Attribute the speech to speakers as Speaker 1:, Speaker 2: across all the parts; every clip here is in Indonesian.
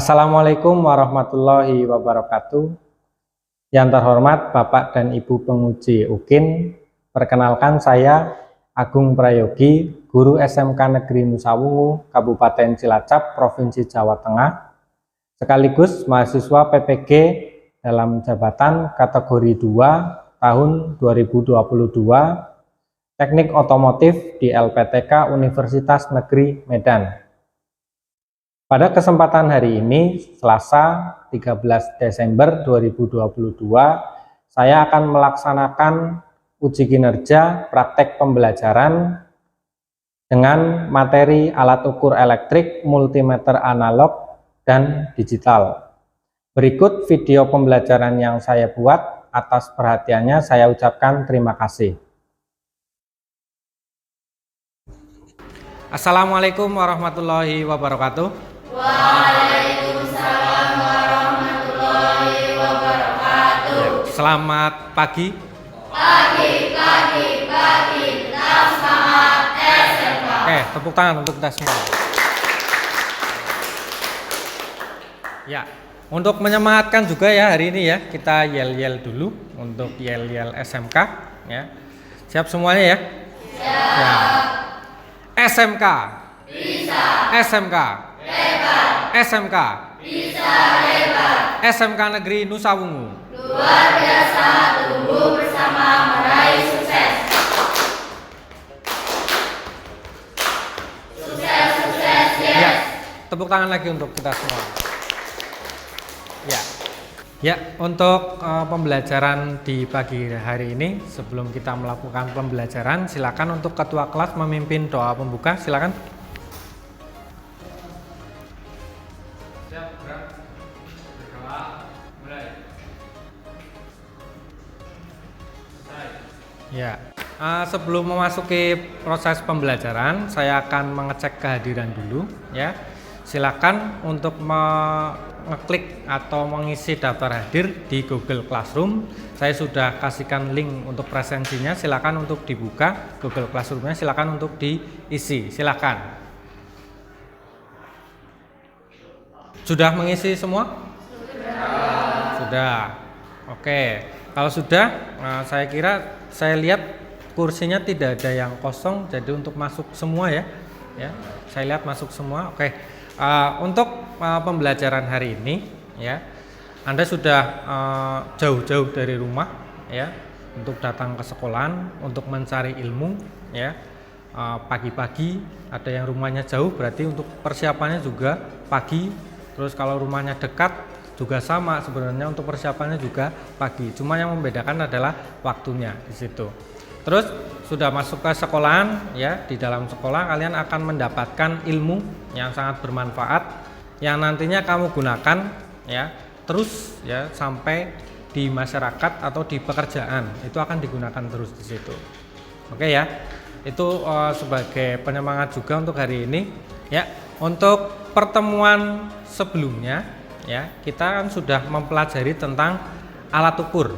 Speaker 1: Assalamualaikum warahmatullahi wabarakatuh. Yang terhormat Bapak dan Ibu penguji UKIN, perkenalkan saya Agung Prayogi, Guru SMK Negeri Nusa Wungu, Kabupaten Cilacap, Provinsi Jawa Tengah, sekaligus mahasiswa PPG dalam jabatan kategori 2 tahun 2022, Teknik Otomotif di LPTK Universitas Negeri Medan. Pada kesempatan hari ini, Selasa 13 Desember 2022, saya akan melaksanakan uji kinerja praktek pembelajaran dengan materi alat ukur elektrik, multimeter analog, dan digital. Berikut video pembelajaran yang saya buat. Atas perhatiannya saya ucapkan terima kasih. Assalamualaikum warahmatullahi wabarakatuh.
Speaker 2: Waalaikumsalam warahmatullahi wabarakatuh.
Speaker 1: Selamat pagi.
Speaker 2: Pagi. Tetap semangat SMK.
Speaker 1: Oke, tepuk tangan untuk kita semua. Ya, untuk menyemangatkan juga ya hari ini ya, kita yel-yel dulu untuk yel-yel SMK ya. Siap semuanya ya?
Speaker 2: Siap.
Speaker 1: Ya. SMK.
Speaker 2: Bisa.
Speaker 1: SMK.
Speaker 2: Hebat.
Speaker 1: SMK.
Speaker 2: Bisa hebat.
Speaker 1: SMK Negeri Nusa Wungu.
Speaker 2: Luar biasa, tumbuh bersama meraih sukses. Sukses, yes.
Speaker 1: Ya, tepuk tangan lagi untuk kita semua. Ya, untuk pembelajaran di pagi hari ini, sebelum kita melakukan pembelajaran, silakan untuk ketua kelas memimpin doa pembuka, silakan. Ya, sebelum memasuki proses pembelajaran, saya akan mengecek kehadiran dulu ya. Silakan untuk mengeklik atau mengisi daftar hadir di Google Classroom. Saya sudah kasihkan link untuk presensinya, silakan untuk dibuka Google Classroom-nya, silakan untuk diisi, silakan. Sudah mengisi semua? Sudah. Oke. Kalau sudah, saya lihat kursinya tidak ada yang kosong, jadi untuk masuk semua ya. Ya, saya lihat masuk semua. Oke. Untuk pembelajaran hari ini, ya, Anda sudah jauh-jauh dari rumah, ya, untuk datang ke sekolahan untuk mencari ilmu, ya. Pagi-pagi, ada yang rumahnya jauh, berarti untuk persiapannya juga pagi. Terus kalau rumahnya dekat juga sama, sebenarnya untuk persiapannya juga pagi, cuma yang membedakan adalah waktunya di situ. Terus sudah masuk ke sekolahan ya, di dalam sekolah kalian akan mendapatkan ilmu yang sangat bermanfaat yang nantinya kamu gunakan ya terus ya sampai di masyarakat atau di pekerjaan, itu akan digunakan terus di situ. Oke ya, itu sebagai penyemangat juga untuk hari ini ya. Untuk pertemuan sebelumnya ya, kita kan sudah mempelajari tentang alat ukur.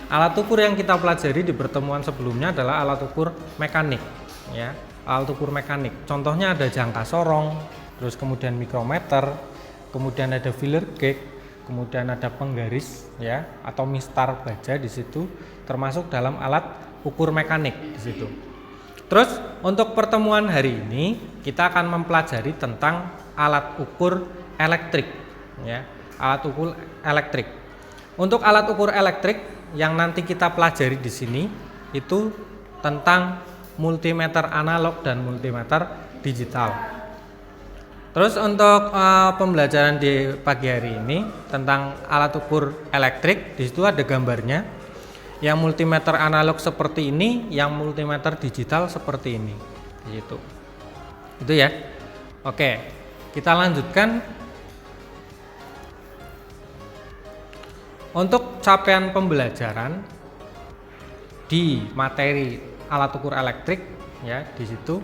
Speaker 1: Alat ukur yang kita pelajari di pertemuan sebelumnya adalah alat ukur mekanik ya, alat ukur mekanik. Contohnya ada jangka sorong, terus kemudian mikrometer, kemudian ada filler gauge, kemudian ada penggaris ya atau mistar baja di situ, termasuk dalam alat ukur mekanik di situ. Terus untuk pertemuan hari ini kita akan mempelajari tentang alat ukur elektrik ya, alat ukur elektrik. Untuk alat ukur elektrik yang nanti kita pelajari di sini itu tentang multimeter analog dan multimeter digital. Terus untuk pembelajaran di pagi hari ini tentang alat ukur elektrik, di situ ada gambarnya. Yang multimeter analog seperti ini, yang multimeter digital seperti ini. Gitu. Itu ya. Oke, kita lanjutkan. Untuk capaian pembelajaran di materi alat ukur elektrik ya di situ,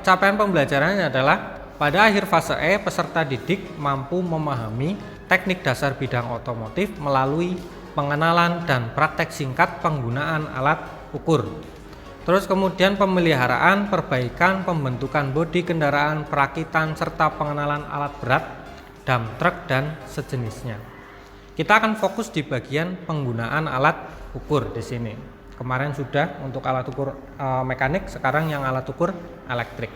Speaker 1: capaian pembelajarannya adalah pada akhir fase E peserta didik mampu memahami teknik dasar bidang otomotif melalui pengenalan dan praktek singkat penggunaan alat ukur. Terus kemudian pemeliharaan, perbaikan, pembentukan bodi kendaraan, perakitan serta pengenalan alat berat dump truck dan sejenisnya. Kita akan fokus di bagian penggunaan alat ukur di sini. Kemarin sudah untuk alat ukur mekanik, sekarang yang alat ukur elektrik.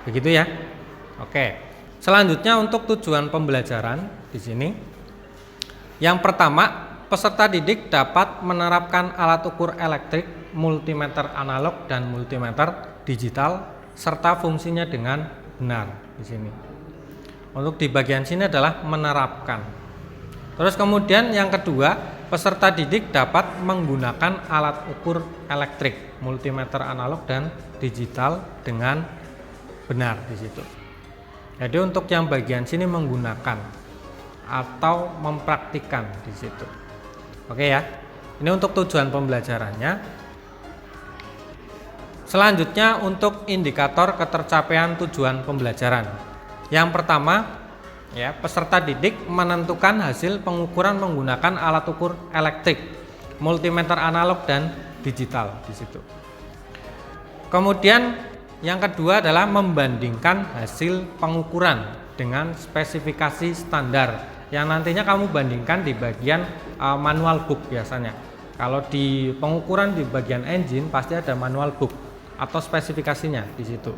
Speaker 1: Begitu ya. Oke. Selanjutnya untuk tujuan pembelajaran di sini. Yang pertama, peserta didik dapat menerapkan alat ukur elektrik, multimeter analog dan multimeter digital serta fungsinya dengan benar di sini. Untuk di bagian sini adalah menerapkan. Terus kemudian yang kedua, peserta didik dapat menggunakan alat ukur elektrik, multimeter analog dan digital dengan benar di situ. Jadi untuk yang bagian sini menggunakan atau mempraktikkan di situ. Oke ya. Ini untuk tujuan pembelajarannya. Selanjutnya untuk indikator ketercapaian tujuan pembelajaran. Yang pertama, ya, peserta didik menentukan hasil pengukuran menggunakan alat ukur elektrik, multimeter analog dan digital di situ. Kemudian yang kedua adalah membandingkan hasil pengukuran dengan spesifikasi standar yang nantinya kamu bandingkan di bagian manual book biasanya. Kalau di pengukuran di bagian engine pasti ada manual book atau spesifikasinya di situ.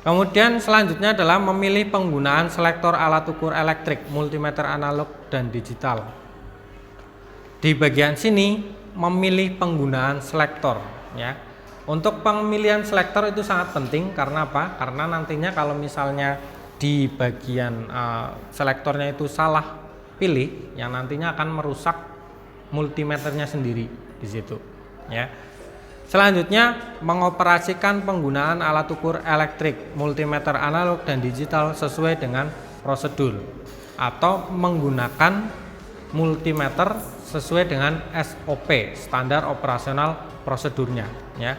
Speaker 1: Kemudian selanjutnya adalah memilih penggunaan selektor alat ukur elektrik, multimeter analog dan digital. Di bagian sini memilih penggunaan selektor ya. Untuk pemilihan selektor itu sangat penting karena apa? Karena nantinya kalau misalnya di bagian selektornya itu salah pilih, yang nantinya akan merusak multimeternya sendiri di situ. Ya. Selanjutnya mengoperasikan penggunaan alat ukur elektrik, multimeter analog dan digital sesuai dengan prosedur atau menggunakan multimeter sesuai dengan SOP, standar operasional prosedurnya. Ya.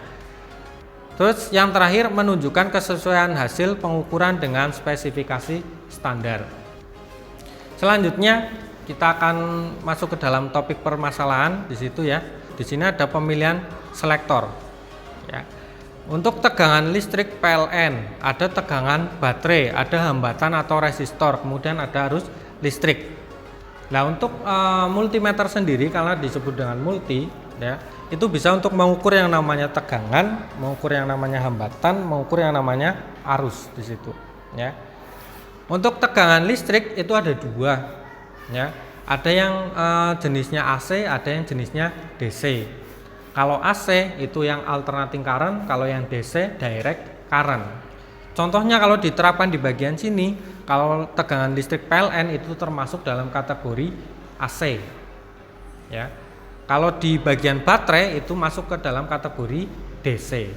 Speaker 1: Terus yang terakhir menunjukkan kesesuaian hasil pengukuran dengan spesifikasi standar. Selanjutnya kita akan masuk ke dalam topik permasalahan di situ ya. Di sini ada pemilihan selektor. Ya. Untuk tegangan listrik PLN, ada tegangan baterai, ada hambatan atau resistor, kemudian ada arus listrik. Nah untuk multimeter sendiri karena disebut dengan multi, ya, itu bisa untuk mengukur yang namanya tegangan, mengukur yang namanya hambatan, mengukur yang namanya arus di situ. Ya. Untuk tegangan listrik itu ada dua, ya. Ada yang jenisnya AC, ada yang jenisnya DC. Kalau AC itu yang alternating current, kalau yang DC direct current. Contohnya kalau diterapkan di bagian sini, kalau tegangan listrik PLN itu termasuk dalam kategori AC. Ya. Kalau di bagian baterai itu masuk ke dalam kategori DC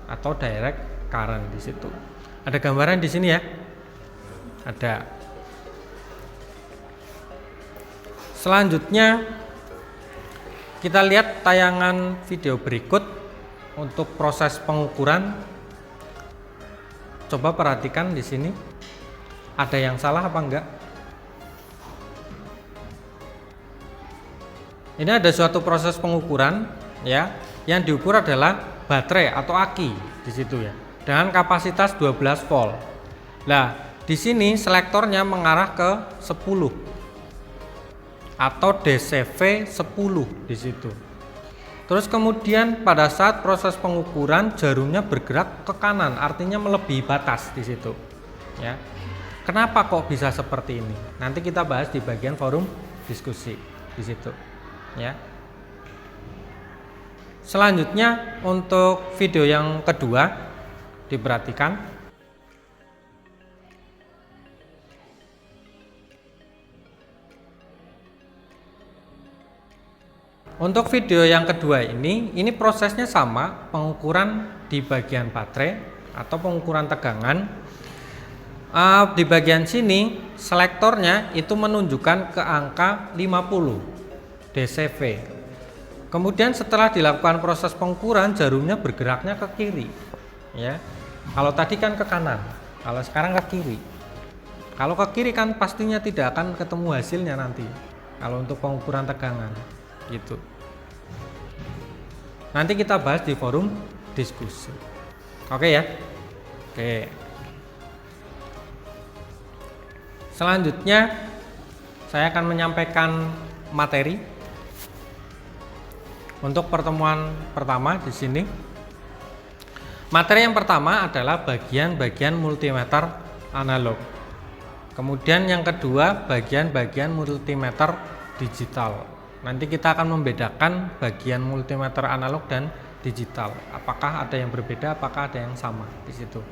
Speaker 1: atau direct current di situ. Ada gambaran di sini ya? Ada. Selanjutnya kita lihat tayangan video berikut untuk proses pengukuran. Coba perhatikan di sini. Ada yang salah apa enggak? Ini ada suatu proses pengukuran ya, yang diukur adalah baterai atau aki di situ ya, dengan kapasitas 12 volt. Nah, di sini selektornya mengarah ke 10 atau DCV 10 di situ. Terus kemudian pada saat proses pengukuran jarumnya bergerak ke kanan, artinya melebihi batas di situ. Ya. Kenapa kok bisa seperti ini? Nanti kita bahas di bagian forum diskusi di situ. Ya. Selanjutnya untuk video yang kedua diperhatikan. Untuk video yang kedua ini prosesnya sama, pengukuran di bagian baterai atau pengukuran tegangan. Di bagian sini selektornya itu menunjukkan ke angka 50 DCV. Kemudian setelah dilakukan proses pengukuran jarumnya bergeraknya ke kiri. Ya. Kalau tadi kan ke kanan, kalau sekarang ke kiri. Kalau ke kiri kan pastinya tidak akan ketemu hasilnya nanti. Kalau untuk pengukuran tegangan. Gitu. Nanti kita bahas di forum diskusi. Oke ya. Oke. Selanjutnya saya akan menyampaikan materi untuk pertemuan pertama di sini. Materi yang pertama adalah bagian-bagian multimeter analog. Kemudian yang kedua bagian-bagian multimeter digital. Nanti kita akan membedakan bagian multimeter analog dan digital. Apakah ada yang berbeda, apakah ada yang sama di situ.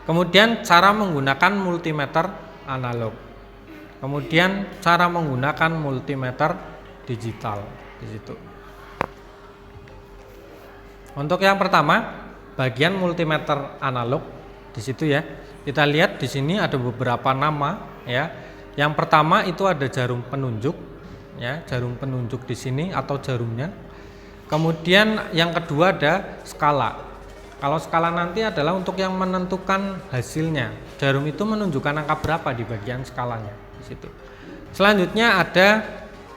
Speaker 1: Kemudian cara menggunakan multimeter analog. Kemudian cara menggunakan multimeter digital di situ. Untuk yang pertama, bagian multimeter analog di situ ya. Kita lihat di sini ada beberapa nama ya. Yang pertama itu ada jarum penunjuk ya, jarum penunjuk di sini atau jarumnya. Kemudian yang kedua ada skala. Kalau skala nanti adalah untuk yang menentukan hasilnya. Jarum itu menunjukkan angka berapa di bagian skalanya di situ. Selanjutnya ada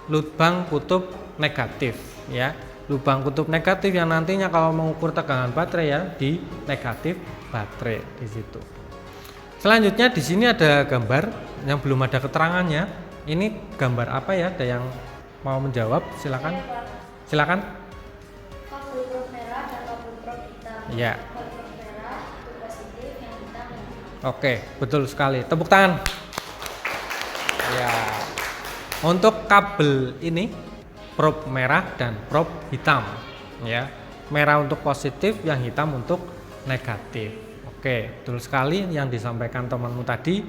Speaker 1: lubang kutub negatif ya. Lubang kutub negatif yang nantinya kalau mengukur tegangan baterai ya di negatif baterai di situ. Selanjutnya di sini ada gambar yang belum ada keterangannya. Ini gambar apa ya? Ada yang mau menjawab? Silakan. Silakan.
Speaker 2: Kabel prob merah dan kabel prob hitam.
Speaker 1: Ya.
Speaker 2: Kabel prob merah itu positif, yang hitam negatif.
Speaker 1: Oke, betul sekali. Tepuk tangan. Ya. Untuk kabel ini prob merah dan prob hitam ya. Merah untuk positif, yang hitam untuk negatif. Oke, betul sekali yang disampaikan temanmu tadi.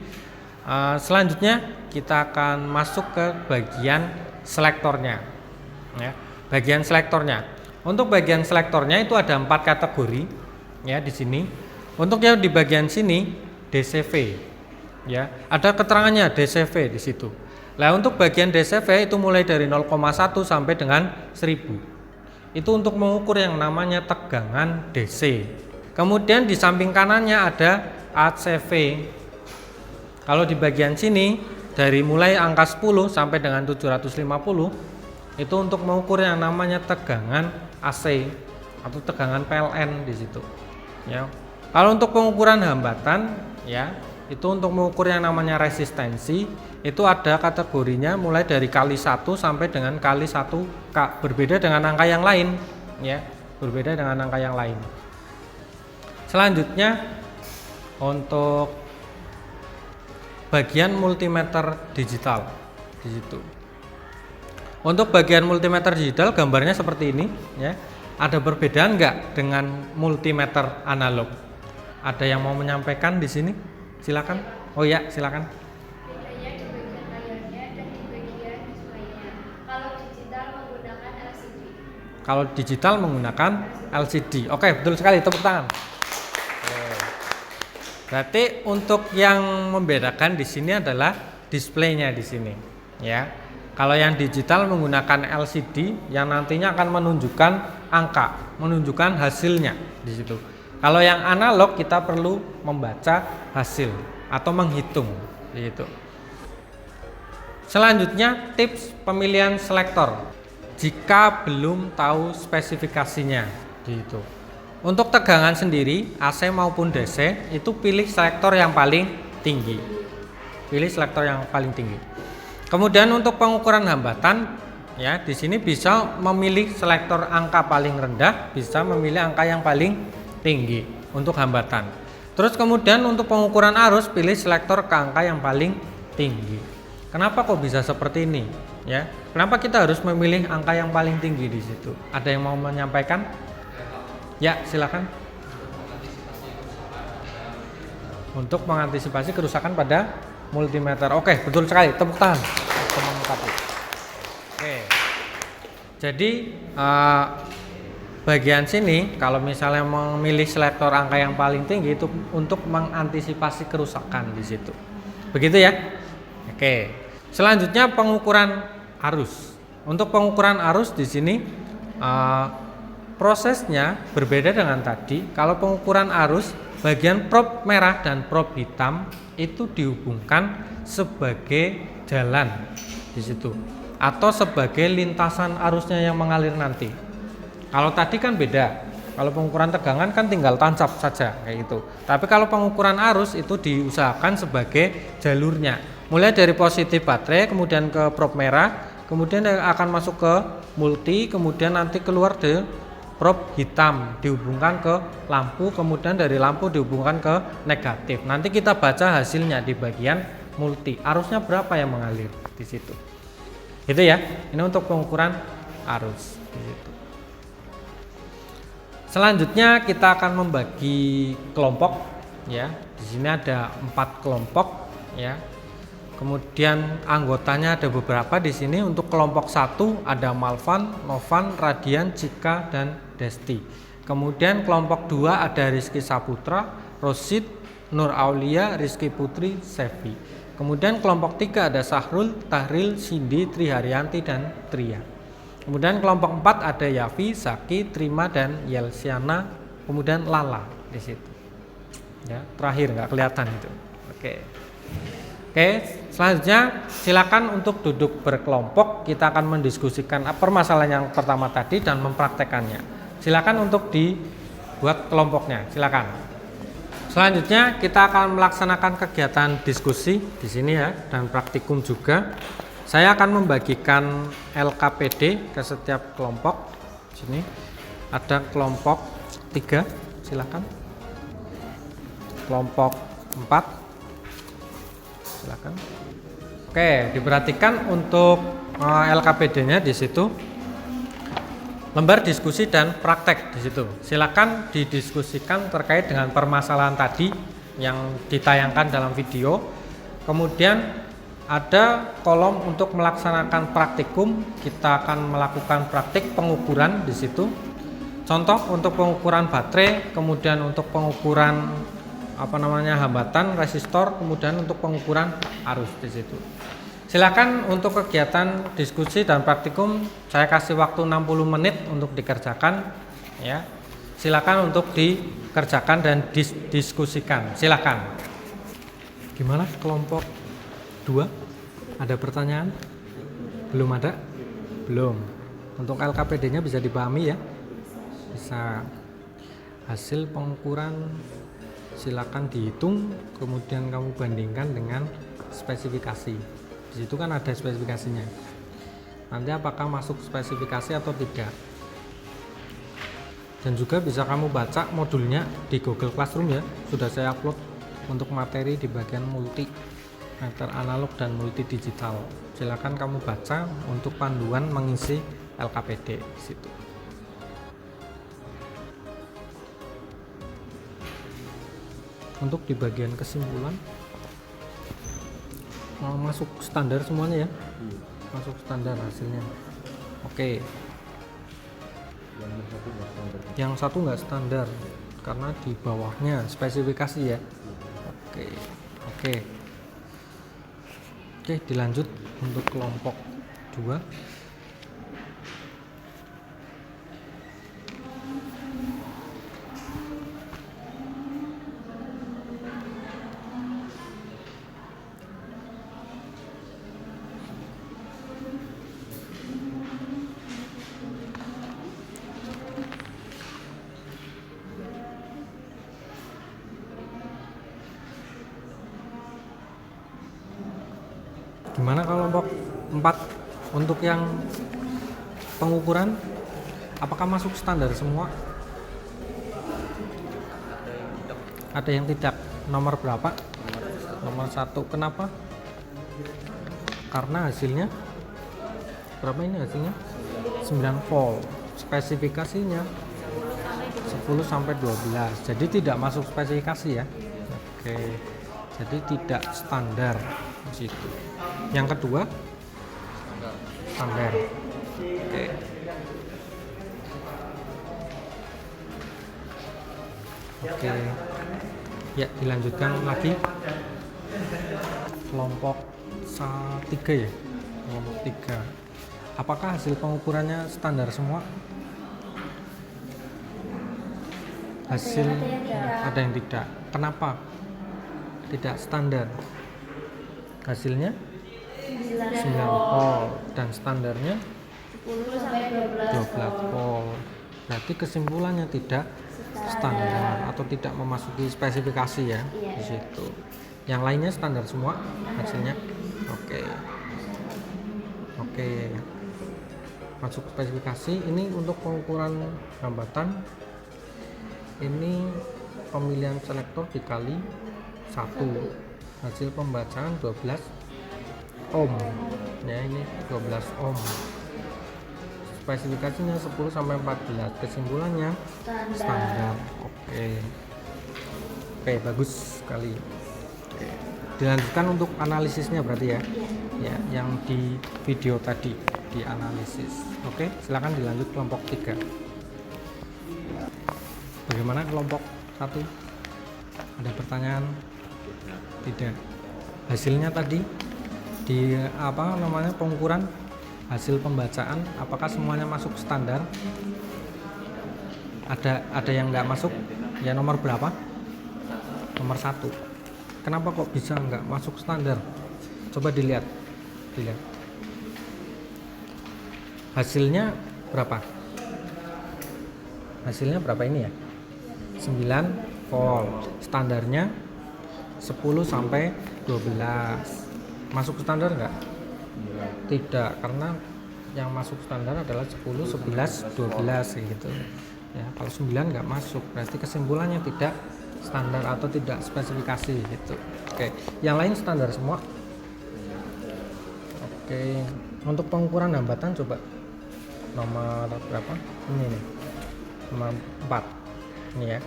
Speaker 1: Selanjutnya kita akan masuk ke bagian selektornya ya. Bagian selektornya. Untuk bagian selektornya itu ada 4 kategori ya di sini. Untuk yang di bagian sini DCV ya. Ada keterangannya DCV di situ. Nah, untuk bagian DCV itu mulai dari 0,1 sampai dengan 1000. Itu untuk mengukur yang namanya tegangan DC. Kemudian di samping kanannya ada ACV. Kalau di bagian sini dari mulai angka 10 sampai dengan 750 itu untuk mengukur yang namanya tegangan AC atau tegangan PLN di situ. Ya. Kalau untuk pengukuran hambatan ya, itu untuk mengukur yang namanya resistensi. Itu ada kategorinya mulai dari kali 1 sampai dengan kali 1K, berbeda dengan angka yang lain ya, berbeda dengan angka yang lain. Selanjutnya untuk bagian multimeter digital di situ. Untuk bagian multimeter digital gambarnya seperti ini ya. Ada perbedaan enggak dengan multimeter analog? Ada yang mau menyampaikan di sini? Silakan. Oh ya, silakan.
Speaker 2: Bedanya di bagian layarnya dan di bagian displaynya. Kalau digital menggunakan LCD.
Speaker 1: Kalau digital menggunakan LCD. Oke, betul sekali, tepuk tangan. Berarti untuk yang membedakan di sini adalah displaynya di sini, ya. Kalau yang digital menggunakan LCD yang nantinya akan menunjukkan angka, menunjukkan hasilnya di situ. Kalau yang analog kita perlu membaca hasil atau menghitung, gitu. Selanjutnya tips pemilihan selektor jika belum tahu spesifikasinya, gitu. Untuk tegangan sendiri AC maupun DC itu pilih selektor yang paling tinggi. Pilih selektor yang paling tinggi. Kemudian untuk pengukuran hambatan ya, di sini bisa memilih selektor angka paling rendah, bisa memilih angka yang paling tinggi untuk hambatan. Terus kemudian untuk pengukuran arus pilih selektor ke angka yang paling tinggi. Kenapa kok bisa seperti ini? Ya, kenapa kita harus memilih angka yang paling tinggi di situ? Ada yang mau menyampaikan? Ya, silakan. Untuk mengantisipasi kerusakan pada multimeter. Oke, betul sekali. Tepuk tangan. Oke. Jadi bagian sini kalau misalnya memilih selektor angka yang paling tinggi itu untuk mengantisipasi kerusakan di situ. Begitu ya? Oke. Selanjutnya pengukuran arus. Untuk pengukuran arus di sini prosesnya berbeda dengan tadi. Kalau pengukuran arus, bagian prob merah dan prob hitam itu dihubungkan sebagai jalan di situ atau sebagai lintasan arusnya yang mengalir nanti. Kalau tadi kan beda. Kalau pengukuran tegangan kan tinggal tancap saja kayak gitu. Tapi kalau pengukuran arus itu diusahakan sebagai jalurnya. mulai dari positif baterai, kemudian ke probe merah, kemudian akan masuk ke multi, kemudian nanti keluar dari probe hitam dihubungkan ke lampu, kemudian dari lampu dihubungkan ke negatif. Nanti kita baca hasilnya di bagian multi. Arusnya berapa yang mengalir di situ. Itu ya. Ini untuk pengukuran arus di situ. Selanjutnya kita akan membagi kelompok ya. Di sini ada 4 kelompok ya. Kemudian anggotanya ada beberapa di sini. Untuk kelompok 1 ada Malvan, Novan, Radian, Cika dan Desti. Kemudian kelompok 2 ada Rizky Saputra, Rosid, Nur Aulia, Rizky Putri, Sevi. Kemudian kelompok 3 ada Sahrul, Tahril, Cindy, Triharyanti dan Tria. Kemudian kelompok 4 ada Yafi, Zaki, Trima dan Yelsiana, kemudian Lala di situ. Ya, terakhir nggak kelihatan itu. Oke, selanjutnya silakan untuk duduk berkelompok. Kita akan mendiskusikan permasalahan yang pertama tadi dan mempraktekannya. Silakan untuk dibuat kelompoknya. Silakan. Selanjutnya kita akan melaksanakan kegiatan diskusi di sini ya dan praktikum juga. Saya akan membagikan LKPD ke setiap kelompok. Sini ada kelompok 3, silakan. Kelompok 4, silakan. Oke, diperhatikan untuk LKPD-nya di situ. Lembar diskusi dan praktek di situ. Silakan didiskusikan terkait dengan permasalahan tadi yang ditayangkan dalam video. Kemudian ada kolom untuk melaksanakan praktikum. Kita akan melakukan praktik pengukuran di situ. Contoh untuk pengukuran baterai, kemudian untuk pengukuran hambatan resistor, kemudian untuk pengukuran arus di situ. Silakan untuk kegiatan diskusi dan praktikum saya kasih waktu 60 menit untuk dikerjakan ya. Silakan untuk dikerjakan dan diskusikan. Silakan. Gimana kelompok 2? Ada pertanyaan? Belum ada? Belum. Untuk LKPD-nya bisa dipahami ya? Bisa. Hasil pengukuran silakan dihitung, kemudian kamu bandingkan dengan spesifikasi. Di situ kan ada spesifikasinya. Nanti apakah masuk spesifikasi atau tidak. Dan juga bisa kamu baca modulnya di Google Classroom ya. Sudah saya upload untuk materi di bagian multi, meter analog dan multi digital. Silakan kamu baca untuk panduan mengisi LKPD di situ. Untuk di bagian kesimpulan masuk standar semuanya ya. Masuk standar hasilnya. Oke. Yang satu nggak standar karena di bawahnya spesifikasi ya. Oke, dilanjut untuk kelompok 2. Gimana kelompok 4 untuk yang pengukuran apakah masuk standar semua? Ada yang tidak. Nomor berapa? Nomor 1. Kenapa? Karena hasilnya berapa ini hasilnya? 9 volt. Spesifikasinya 10 sampai 12. Jadi tidak masuk spesifikasi ya. Oke. Jadi tidak standar di situ. Yang kedua standar. Oke. Ya, dilanjutkan lagi. Kelompok 3 ya. Kelompok 3. Apakah hasil pengukurannya standar semua? Hasil ada yang tidak. Kenapa tidak standar? Hasilnya 9 volt dan standarnya 12 volt. Berarti kesimpulannya tidak standar atau tidak memasuki spesifikasi ya di situ. Yang lainnya standar semua hasilnya. Oke. Oke. Masuk spesifikasi. Ini untuk pengukuran hambatan. Ini pemilihan selektor dikali 1. Hasil pembacaan 12 ohm. Ya, ini 12 ohm. Spesifikasinya 10 sampai 14. Kesimpulannya standar. Oke. Oke, bagus sekali. Oke. Dilanjutkan untuk analisisnya berarti ya. Ya, yang di video tadi dianalisis. Oke, silakan dilanjut kelompok 3. Bagaimana kelompok 1? Ada pertanyaan? Tidak. Hasilnya tadi di apa namanya pengukuran hasil pembacaan, apakah semuanya masuk standar? Ada yang nggak masuk? Ya, nomor berapa? Nomor 1. Kenapa kok bisa nggak masuk standar? Coba dilihat. Hasilnya berapa? Hasilnya berapa ini ya? 9 volt. Standarnya 10 sampai 12. Masuk standar nggak? Tidak, karena yang masuk standar adalah 10, 11, 12 gitu. Ya, kalau 9 nggak masuk, berarti kesimpulannya tidak standar atau tidak spesifikasi gitu. Oke, yang lain standar semua. Oke, untuk pengukuran hambatan coba nomor berapa? Ini nih, nomor 4. Ini ya.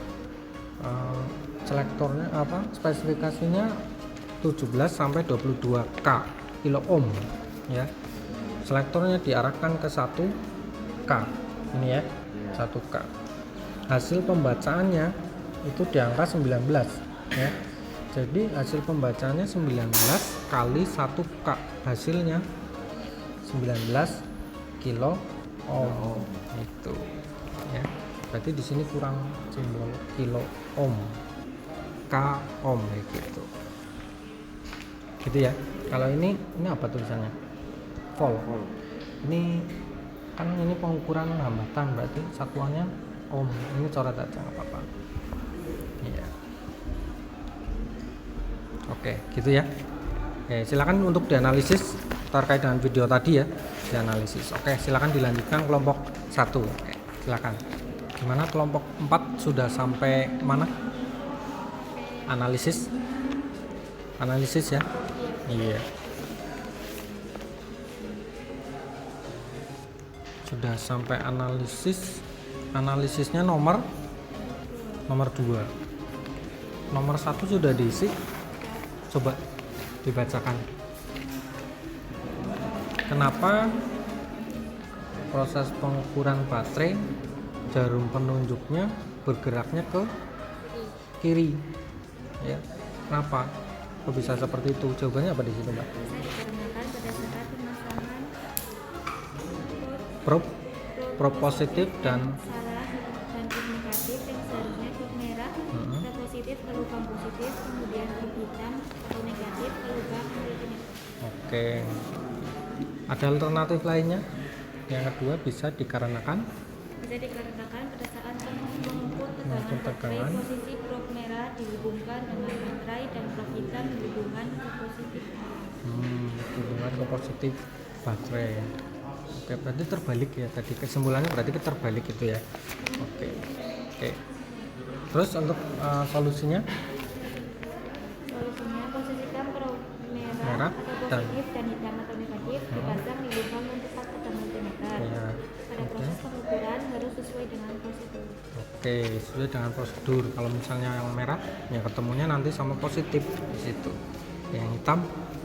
Speaker 1: Selektornya apa? Spesifikasinya 17 sampai 22 K kilo ohm ya. Selektornya diarahkan ke 1 K. Ini ya, 1 K. Hasil pembacaannya itu di angka 19 ya. Jadi hasil pembacaannya 19 kali 1 K, hasilnya 19 kilo ohm itu ya. Berarti di sini kurang simbol kilo ohm, K ohm gitu. Gitu ya. Kalau ini apa tulisannya? Volt. Ini kan ini pengukuran hambatan, berarti satuannya ohm. Ini coret aja nggak apa-apa. Iya. Oke, gitu ya. Oke, silakan untuk dianalisis terkait dengan video tadi ya, dianalisis. Oke, silakan dilanjutkan kelompok 1. Oke, silakan. Gimana kelompok 4 sudah sampai mana? Analisis ya. Iya. Sudah sampai analisisnya nomor 2. Nomor 1 sudah diisi. Coba dibacakan. Kenapa proses pengukuran baterai jarum penunjuknya bergeraknya ke kiri? Ya. Kenapa? Kok bisa seperti itu? Jawabannya apa di situ, Mbak?
Speaker 2: Dikarenakan berdasarkan pemasangan
Speaker 1: Probe positif dan
Speaker 2: salah dan truk negatif yang seharusnya truk merah ke positif ke lubang positif, kemudian truk hitam atau negatif ke lubang negatif.
Speaker 1: Oke. Ada alternatif lainnya? Yang kedua bisa dikarenakan
Speaker 2: Pada saat mengukur
Speaker 1: Mengukur
Speaker 2: tegangan
Speaker 1: tegangan.
Speaker 2: baterai, posisi probe merah dihubungkan dengan baterai dan probe hitam dihubungkan ke positif.
Speaker 1: hubungan ke positif baterai. Oke, berarti terbalik ya tadi, kesimpulannya berarti terbalik itu ya. Oke. Terus untuk solusinya
Speaker 2: Solusinya, posisikan probe
Speaker 1: Merah
Speaker 2: merah atau
Speaker 1: dan-
Speaker 2: positif dan hitam atau negatif dipasang di lubang untuk pada multimeter.
Speaker 1: ya.
Speaker 2: Pada proses pengukuran harus sesuai dengan prosedur.
Speaker 1: Oke, sesuai dengan prosedur. Kalau misalnya yang merah, ya ketemunya nanti sama positif di situ. Yang hitam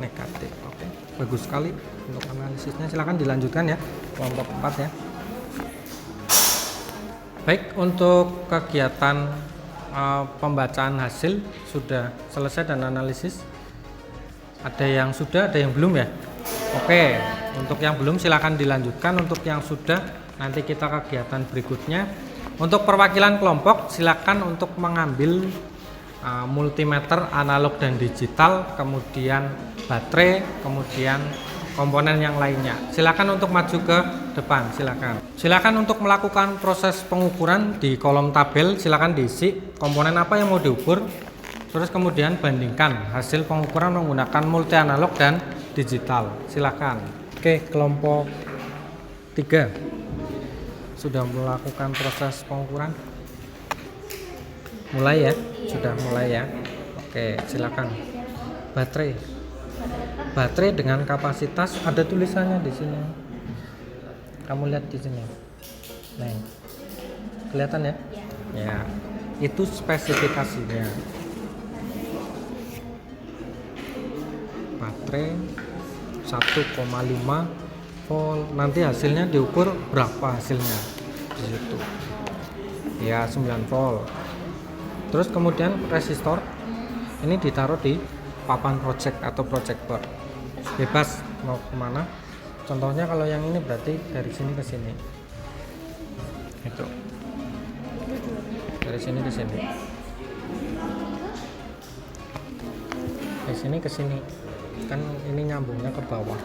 Speaker 1: negatif. Oke, bagus sekali untuk analisisnya. Silakan dilanjutkan ya, kelompok 4 ya. Baik, untuk kegiatan pembacaan hasil sudah selesai dan analisis. Ada yang sudah, ada yang belum ya. Oke, untuk yang belum silakan dilanjutkan. Untuk yang sudah, nanti kita kegiatan berikutnya. Untuk perwakilan kelompok silakan untuk mengambil multimeter analog dan digital, kemudian baterai, kemudian komponen yang lainnya. Silakan untuk maju ke depan, silakan. Silakan untuk melakukan proses pengukuran di kolom tabel, silakan diisi komponen apa yang mau diukur. Terus kemudian bandingkan hasil pengukuran menggunakan multi analog dan digital. Silakan. Oke, kelompok 3 sudah melakukan proses pengukuran. Mulai ya, sudah mulai ya. Oke, silakan. Baterai dengan kapasitas, ada tulisannya di sini. Kamu lihat di sini. Nah, kelihatan ya? Ya, itu spesifikasinya. Baterai 1,5 volt. Nanti hasilnya diukur berapa hasilnya di situ. Ya, 9 volt. Terus kemudian resistor ini ditaruh di papan project atau projector. Bebas mau kemana. Contohnya kalau yang ini berarti dari sini ke sini. Itu. Dari sini ke sini. Dari sini ke sini. Kan ini nyambungnya ke bawah.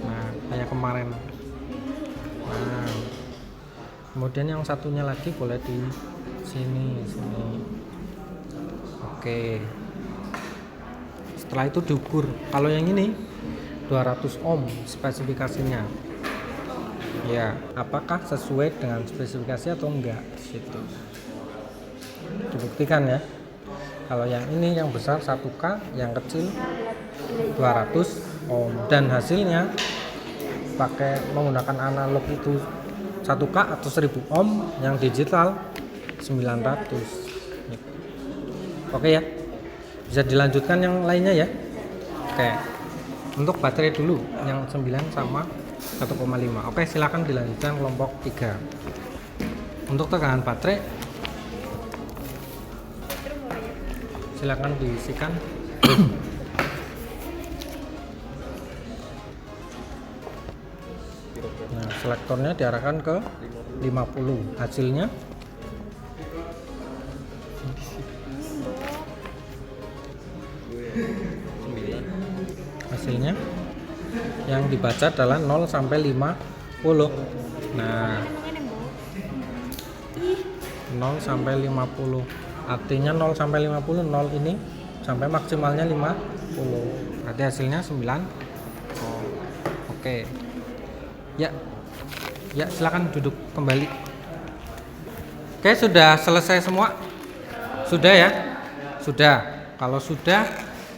Speaker 1: Nah, kayak kemarin. Nah, kemudian yang satunya lagi boleh di sini. Oke. Setelah itu diukur. Kalau yang ini 200 ohm spesifikasinya. Ya, apakah sesuai dengan spesifikasi atau enggak? Situ. Dibuktikan ya. Kalau yang ini yang besar 1K, yang kecil 200 ohm dan hasilnya pakai menggunakan analog itu 1K atau 1000 ohm, yang digital 900. Oke ya. Bisa dilanjutkan yang lainnya ya. Oke. Untuk baterai dulu yang 9 sama 1,5. Oke, silakan dilanjutkan kelompok 3. Untuk tekanan baterai silakan diisikan. Nah, selektornya diarahkan ke 50. Hasilnya yang dibaca adalah 0 sampai 50. Nah, 0 sampai 50. Artinya 0 sampai 50, 0 ini sampai maksimalnya 50. Berarti hasilnya 9. Oh, oke. Ya. Ya, silakan duduk kembali. Oke, sudah selesai semua? Sudah ya? Sudah. Kalau sudah,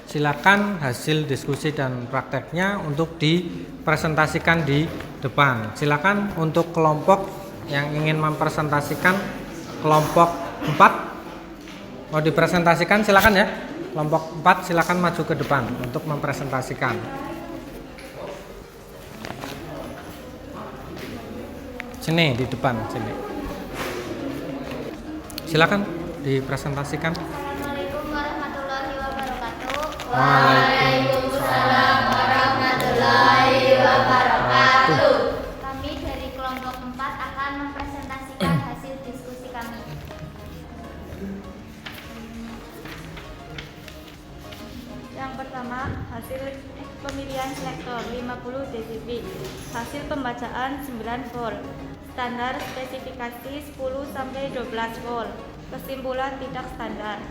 Speaker 1: silakan hasil diskusi dan prakteknya untuk dipresentasikan di depan. Silakan untuk kelompok yang ingin mempresentasikan, kelompok 4 mau dipresentasikan, silakan ya. Kelompok 4 silakan maju ke depan untuk mempresentasikan. Sini di depan sini. Silakan dipresentasikan.
Speaker 2: Assalamualaikum warahmatullahi wabarakatuh.
Speaker 1: Waalaikumsalam
Speaker 2: warahmatullahi wabarakatuh. Kami dari kelompok 4 akan mempresentasikan hasil diskusi kami. Yang pertama, hasil pemilihan selektor 50 dB. Hasil pembacaan 9 volt. Standar spesifikasi 10 sampai 12 volt. Kesimpulan tidak standar.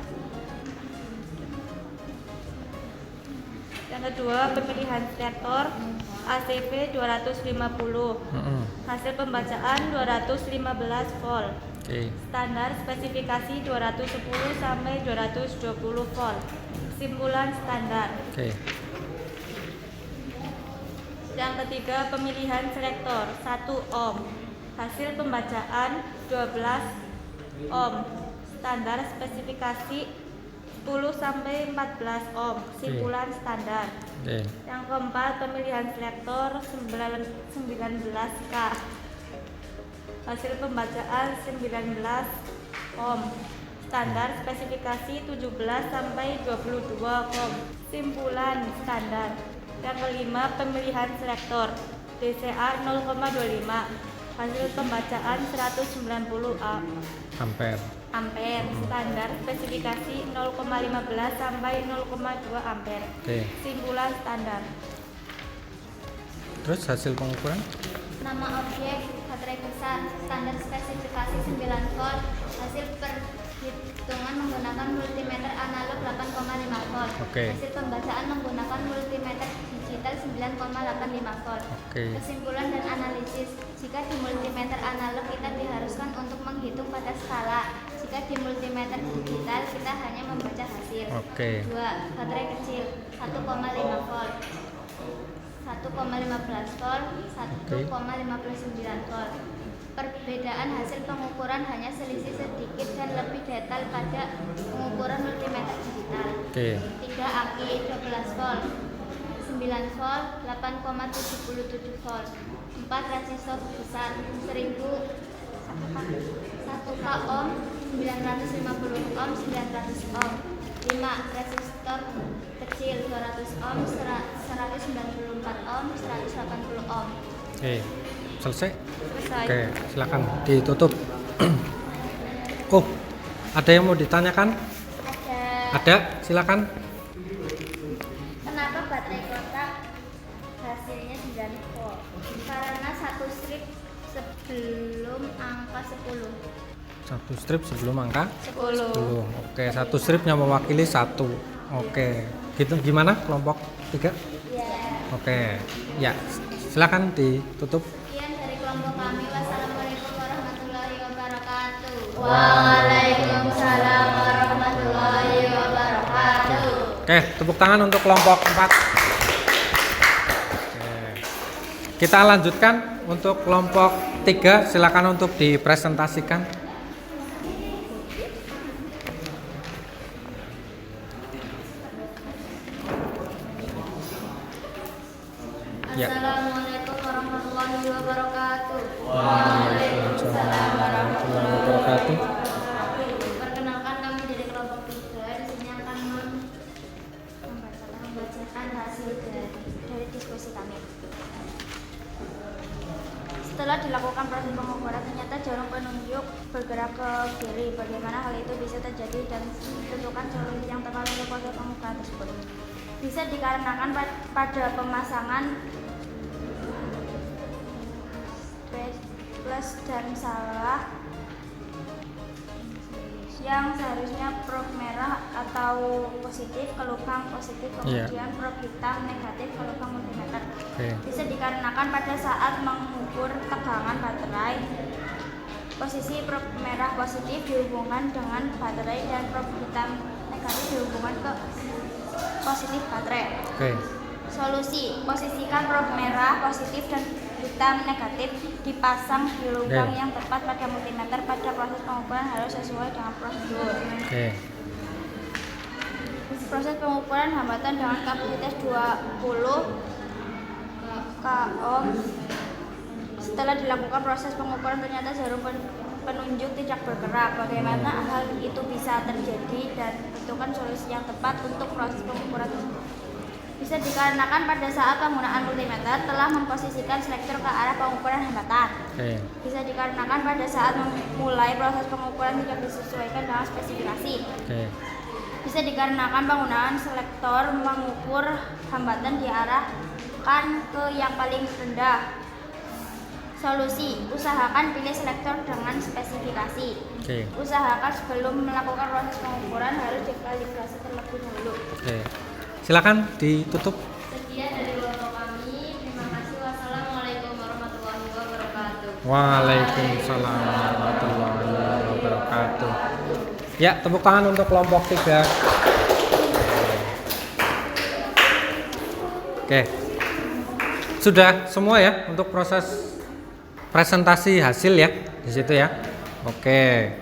Speaker 2: Yang kedua, pemilihan selektor ACV 250. Hasil pembacaan 215 volt. Standar spesifikasi 210 sampai 220 volt. Kesimpulan standar. Yang ketiga, pemilihan selektor 1 ohm. Hasil pembacaan 12 ohm. Standar spesifikasi 10 sampai 14 ohm. Kesimpulan standar. Yang keempat, pemilihan selektor 19K. Hasil pembacaan 19 ohm. Standar spesifikasi 17 sampai 22 ohm. Kesimpulan standar. Yang kelima, pemilihan selektor DCA 0,25. Hasil pembacaan 190 ampere. Standar spesifikasi 0,15 sampai 0,2 ampere. Kesimpulan standar.
Speaker 1: Terus hasil pengukuran?
Speaker 2: Nama objek baterai besar, standar spesifikasi 9 volt. Hasil hitungan menggunakan multimeter analog 8,5 volt.
Speaker 1: Oke.
Speaker 2: Hasil pembacaan menggunakan multimeter digital 9,85 volt.
Speaker 1: Oke.
Speaker 2: Kesimpulan dan analisis. Jika di multimeter analog kita diharuskan untuk menghitung pada skala. Jika di multimeter digital kita hanya membaca hasil.
Speaker 1: Oke.
Speaker 2: 2. Baterai kecil 1,5 volt. 1,15 volt, 1,59 volt. Perbedaan hasil pengukuran hanya selisih sedikit dan lebih detail pada pengukuran multimeter digital.
Speaker 1: Oke.
Speaker 2: 3. Aki 12 volt, 9 volt, 8,77 volt. 4. Resistor besar 1000 1 k ohm, 950 ohm, 900 ohm. 5. Resistor kecil 200 ohm, 194 ohm, 180 ohm.
Speaker 1: Oke. Selesai?
Speaker 2: Selesai.
Speaker 1: Oke, silakan ditutup. Oh, ada yang mau ditanyakan? Ada, silakan.
Speaker 2: Kenapa baterai kotak hasilnya 9 volt? Karena satu strip sebelum angka 10.
Speaker 1: Satu strip sebelum angka
Speaker 2: 10.
Speaker 1: 10. Oke, satu stripnya mewakili 1. Oke. Gitu gimana kelompok 3?
Speaker 2: Ya.
Speaker 1: Oke. Ya, silakan ditutup.
Speaker 2: Sekian dari kelompok kami. Wassalamualaikum warahmatullahi wabarakatuh.
Speaker 3: Waalaikumsalam warahmatullahi wabarakatuh.
Speaker 1: Oke, tepuk tangan untuk kelompok 4. Oke. Kita lanjutkan untuk kelompok 3, silakan untuk dipresentasikan. Ya.
Speaker 2: Assalamualaikum warahmatullahi wabarakatuh.
Speaker 1: Waalaikumsalam warahmatullahi wabarakatuh.
Speaker 2: Perkenalkan kami dari kelompok 3. Di sini akan membacakan hasil dari diskusi kami. Setelah dilakukan proses pengukuran, ternyata jarum penunjuk bergerak ke kiri. Bagaimana hal itu bisa terjadi dan tentukan solusi yang tepat untuk proses pengukuran tersebut. Bisa dikarenakan pada pemasangan plus dan salah yang seharusnya prob merah atau positif ke lubang positif, kemudian prob hitam negatif ke lubang multimeter. Bisa dikarenakan pada saat mengukur tegangan baterai, posisi prob merah positif dihubungkan dengan baterai dan prob hitam negatif dihubungkan ke positif baterai. Solusi: posisikan prob merah positif dan hitam negatif dipasang di lubang yang tepat pada multimeter. Pada proses pengukuran harus sesuai dengan prosedur. Proses pengukuran hambatan dengan kapasitas 20 k ohm. Setelah dilakukan proses pengukuran, ternyata jarum penunjuk tidak bergerak. Bagaimana hal itu bisa terjadi dan tentukan solusi yang tepat untuk proses pengukuran tersebut. Bisa dikarenakan pada saat penggunaan multimeter telah memposisikan selektor ke arah pengukuran hambatan. Bisa dikarenakan pada saat memulai proses pengukuran tidak disesuaikan dengan spesifikasi. Bisa dikarenakan penggunaan selektor mengukur hambatan diarahkan ke yang paling rendah. Solusi: usahakan pilih selektor dengan spesifikasi. Usahakan sebelum melakukan proses pengukuran harus dikalibrasi terlebih dahulu.
Speaker 1: Silakan ditutup.
Speaker 2: Sekian dari kelompok kami. Terima kasih. Wassalamualaikum warahmatullahi wabarakatuh.
Speaker 1: Waalaikumsalam warahmatullahi wabarakatuh. Ya, tepuk tangan untuk kelompok 3. Oke. Sudah semua ya untuk proses presentasi hasil ya di situ ya. Oke.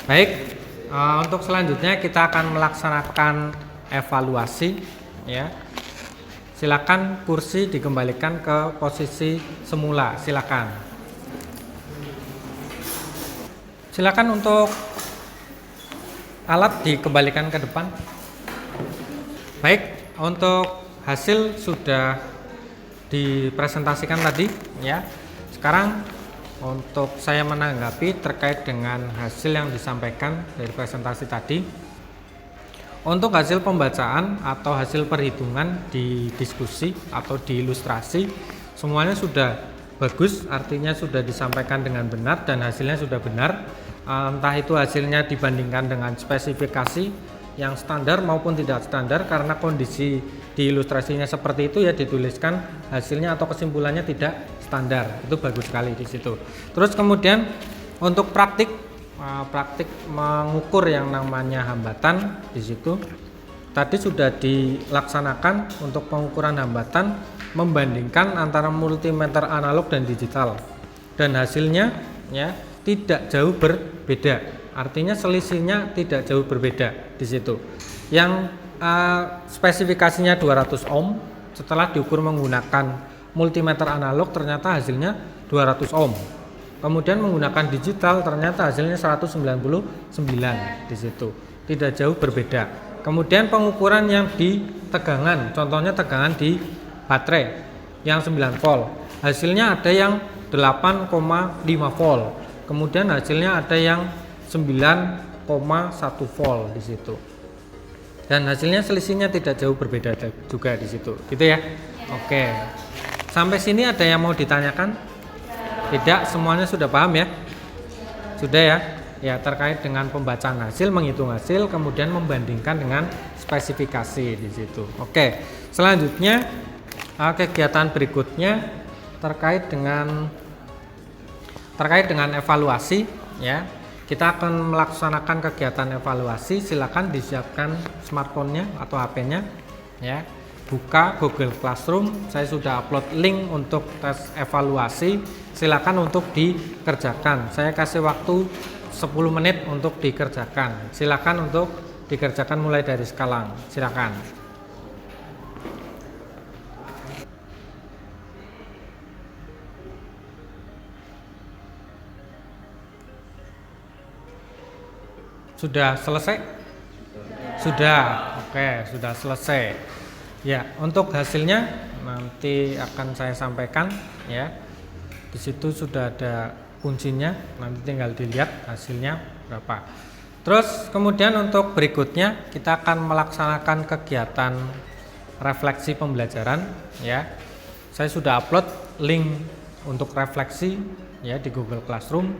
Speaker 1: Baik. Untuk selanjutnya kita akan melaksanakan evaluasi ya. Silakan kursi dikembalikan ke posisi semula. Silakan untuk alat dikembalikan ke depan. Baik, untuk hasil sudah dipresentasikan tadi ya. Sekarang untuk saya menanggapi terkait dengan hasil yang disampaikan dari presentasi tadi. Untuk hasil pembacaan atau hasil perhitungan di diskusi atau di ilustrasi semuanya sudah bagus, artinya sudah disampaikan dengan benar dan hasilnya sudah benar. entah itu hasilnya dibandingkan dengan spesifikasi yang standar maupun tidak standar, karena kondisi di ilustrasinya seperti itu ya, dituliskan hasilnya atau kesimpulannya tidak standar. Itu bagus sekali di situ. Terus kemudian untuk praktik mengukur yang namanya hambatan di situ tadi sudah dilaksanakan untuk pengukuran hambatan membandingkan antara multimeter analog dan digital, dan hasilnya ya tidak jauh berbeda. Artinya selisihnya tidak jauh berbeda di situ. Yang spesifikasinya 200 ohm, setelah diukur menggunakan multimeter analog ternyata hasilnya 200 ohm. Kemudian menggunakan digital ternyata hasilnya 199 di situ. Tidak jauh berbeda. Kemudian pengukuran yang di tegangan, contohnya tegangan di baterai yang 9 volt. Hasilnya ada yang 8,5 volt. Kemudian hasilnya ada yang 9,1 volt di situ. Dan hasilnya selisihnya tidak jauh berbeda juga di situ. Gitu ya. Oke. Sampai sini ada yang mau ditanyakan? Tidak, semuanya sudah paham ya? Sudah ya? Ya, terkait dengan pembacaan hasil, menghitung hasil, kemudian membandingkan dengan spesifikasi di situ. Oke. Selanjutnya kegiatan berikutnya terkait dengan evaluasi ya. Kita akan melaksanakan kegiatan evaluasi. Silakan disiapkan smartphone-nya atau HP-nya ya. Buka Google Classroom. Saya sudah upload link untuk tes evaluasi. Silakan untuk dikerjakan. Saya kasih waktu 10 menit untuk dikerjakan. Silakan untuk dikerjakan mulai dari sekarang. Silakan. Sudah selesai? Sudah. Oke, sudah selesai. Ya, untuk hasilnya nanti akan saya sampaikan ya. Di situ sudah ada kuncinya, nanti tinggal dilihat hasilnya berapa. Terus kemudian untuk berikutnya kita akan melaksanakan kegiatan refleksi pembelajaran ya. Saya sudah upload link untuk refleksi ya di Google Classroom.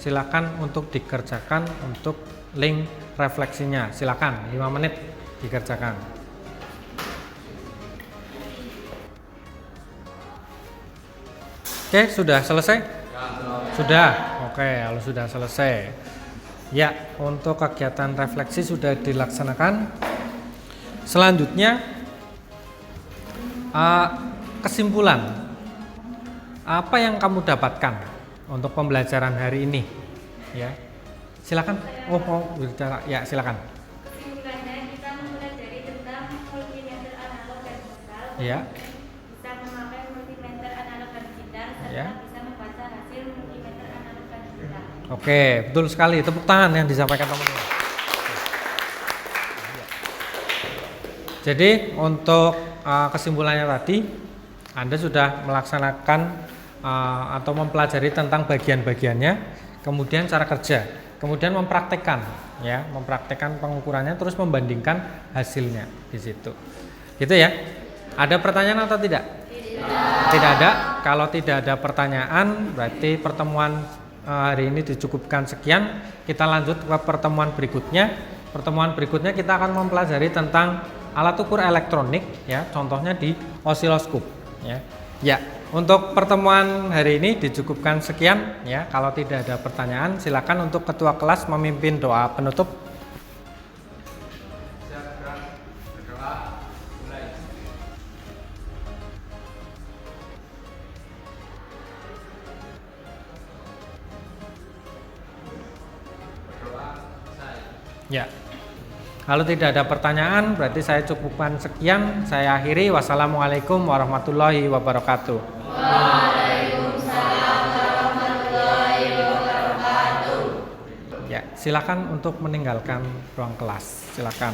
Speaker 1: Silakan untuk dikerjakan untuk link refleksinya. Silakan 5 menit dikerjakan. Oke, sudah selesai? Sudah. Oke, kalau sudah selesai. Ya, untuk kegiatan refleksi sudah dilaksanakan. Selanjutnya kesimpulan. Apa yang kamu dapatkan untuk pembelajaran hari ini? Ya. Silakan. Oh, bicara. Ya, silakan.
Speaker 3: Kesimpulannya kita mempelajari tentang multimeter analog dan digital.
Speaker 1: Ya.
Speaker 3: Bisa memakai multimeter analog dan digital serta
Speaker 1: Ya.
Speaker 3: bisa membaca hasil multimeter analog dan digital.
Speaker 1: Oke, betul sekali. Tepuk tangan yang disampaikan teman-teman. Jadi untuk kesimpulannya tadi, Anda sudah melaksanakan atau mempelajari tentang bagian-bagiannya, kemudian cara kerja, kemudian mempraktekkan, ya, mempraktekkan pengukurannya, terus membandingkan hasilnya di situ. Gitu ya. Ada pertanyaan atau tidak? Tidak ada. Kalau tidak ada pertanyaan, berarti pertemuan hari ini dicukupkan sekian. Kita lanjut ke pertemuan berikutnya. Pertemuan berikutnya kita akan mempelajari tentang alat ukur elektronik, ya, contohnya di osiloskop, ya. Ya, untuk pertemuan hari ini dicukupkan sekian, ya. Kalau tidak ada pertanyaan, silakan untuk ketua kelas memimpin doa penutup. Ya. Kalau tidak ada pertanyaan, berarti saya cukupkan sekian. Saya akhiri. Wassalamualaikum warahmatullahi wabarakatuh.
Speaker 3: Waalaikumsalam warahmatullahi wabarakatuh.
Speaker 1: Ya, silakan untuk meninggalkan ruang kelas. Silakan.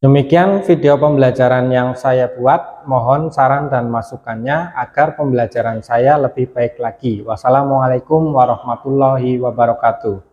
Speaker 1: Demikian video pembelajaran yang saya buat. Mohon saran dan masukannya agar pembelajaran saya lebih baik lagi. Wassalamualaikum warahmatullahi wabarakatuh.